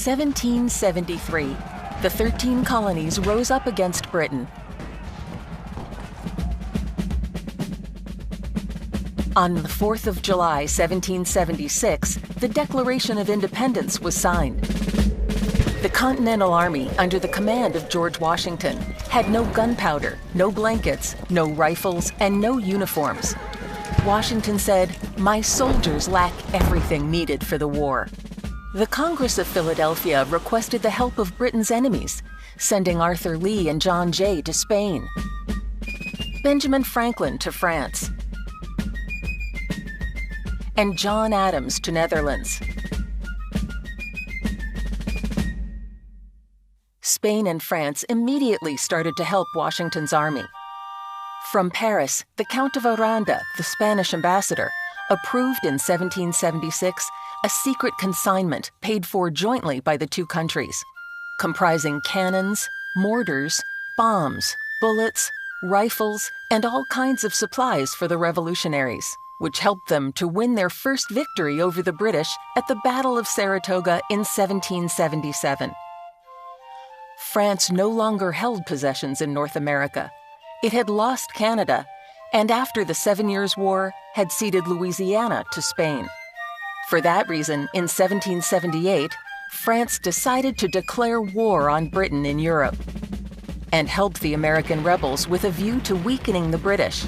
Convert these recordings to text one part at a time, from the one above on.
1773, the 13 colonies rose up against Britain. On the 4th of July, 1776, the Declaration of Independence was signed. The Continental Army, under the command of George Washington, had no gunpowder, no blankets, no rifles, and no uniforms. Washington said, "My soldiers lack everything needed for the war." The Congress of Philadelphia requested the help of Britain's enemies, sending Arthur Lee and John Jay to Spain, Benjamin Franklin to France, and John Adams to Netherlands. Spain and France immediately started to help Washington's army. From Paris, the Count of Aranda, the Spanish ambassador, approved in 1776 a secret consignment paid for jointly by the two countries, comprising cannons, mortars, bombs, bullets, rifles, and all kinds of supplies for the revolutionaries, which helped them to win their first victory over the British at the Battle of Saratoga in 1777. France no longer held possessions in North America. It had lost Canada, and after the 7 Years' War, had ceded Louisiana to Spain. For that reason, in 1778, France decided to declare war on Britain in Europe and help the American rebels with a view to weakening the British.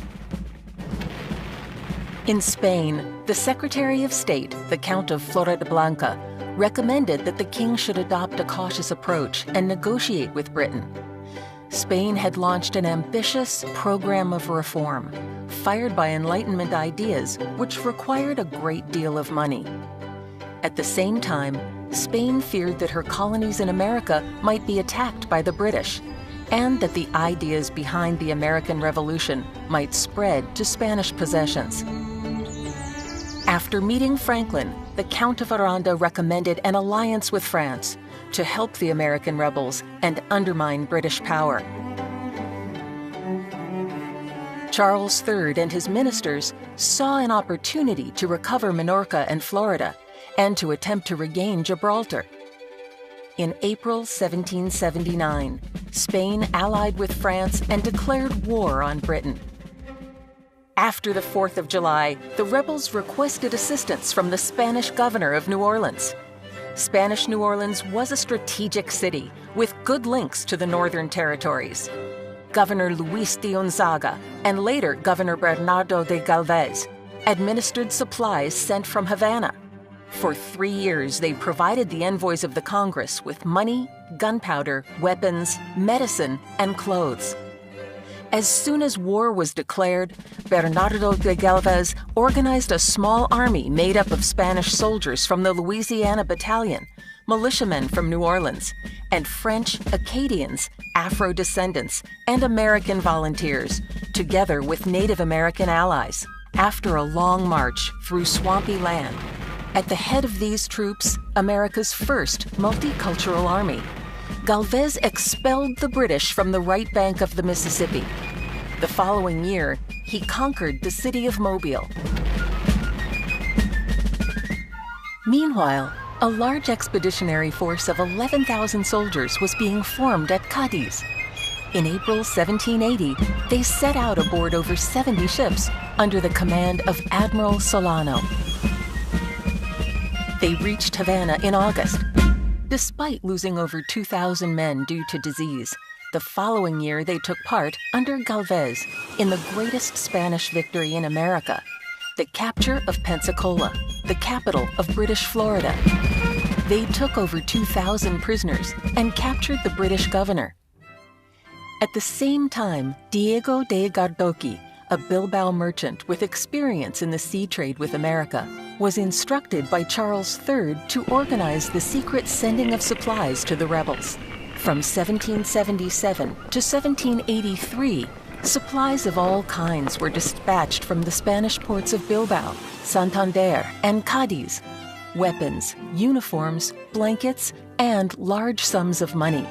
In Spain, the Secretary of State, the Count of Floridablanca, recommended that the king should adopt a cautious approach and negotiate with Britain. Spain had launched an ambitious program of reform, fired by Enlightenment ideas, which required a great deal of money. At the same time, Spain feared that her colonies in America might be attacked by the British, and that the ideas behind the American Revolution might spread to Spanish possessions. After meeting Franklin, the Count of Aranda recommended an alliance with France to help the American rebels and undermine British power. Charles III and his ministers saw an opportunity to recover Minorca and Florida and to attempt to regain Gibraltar. In April 1779, Spain allied with France and declared war on Britain. After the 4th of July, the rebels requested assistance from the Spanish governor of New Orleans. Spanish New Orleans was a strategic city with good links to the northern territories. Governor Luis de Gonzaga and later Governor Bernardo de Galvez administered supplies sent from Havana. For 3 years, they provided the envoys of the Congress with money, gunpowder, weapons, medicine, and clothes. As soon as war was declared, Bernardo de Galvez organized a small army made up of Spanish soldiers from the Louisiana Battalion, militiamen from New Orleans, and French, Acadians, Afro-descendants, and American volunteers, together with Native American allies, after a long march through swampy land. At the head of these troops, America's first multicultural army, Galvez expelled the British from the right bank of the Mississippi. The following year, he conquered the city of Mobile. Meanwhile, a large expeditionary force of 11,000 soldiers was being formed at Cadiz. In April 1780, they set out aboard over 70 ships under the command of Admiral Solano. They reached Havana in August. Despite losing over 2,000 men due to disease, the following year they took part, under Galvez, in the greatest Spanish victory in America, the capture of Pensacola, the capital of British Florida. They took over 2,000 prisoners and captured the British governor. At the same time, Diego de Gardoqui, a Bilbao merchant with experience in the sea trade with America, was instructed by Charles III to organize the secret sending of supplies to the rebels. From 1777 to 1783, supplies of all kinds were dispatched from the Spanish ports of Bilbao, Santander, and Cadiz. Weapons, uniforms, blankets, and large sums of money,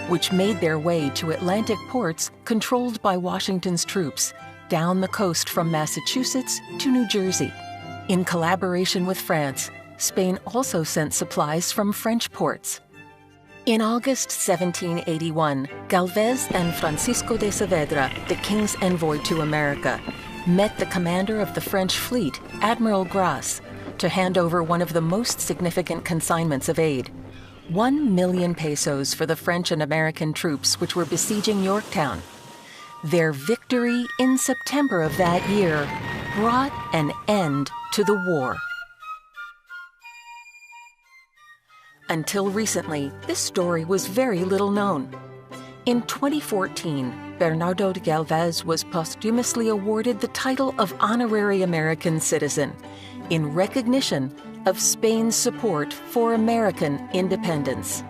which made their way to Atlantic ports controlled by Washington's troops, down the coast from Massachusetts to New Jersey. In collaboration with France, Spain also sent supplies from French ports. In August 1781, Galvez and Francisco de Saavedra, the king's envoy to America, met the commander of the French fleet, Admiral Grasse, to hand over one of the most significant consignments of aid, 1 million pesos for the French and American troops which were besieging Yorktown. Their victory in September of that year brought an end to the war. Until recently, this story was very little known. In 2014, Bernardo de Galvez was posthumously awarded the title of Honorary American Citizen in recognition of Spain's support for American independence.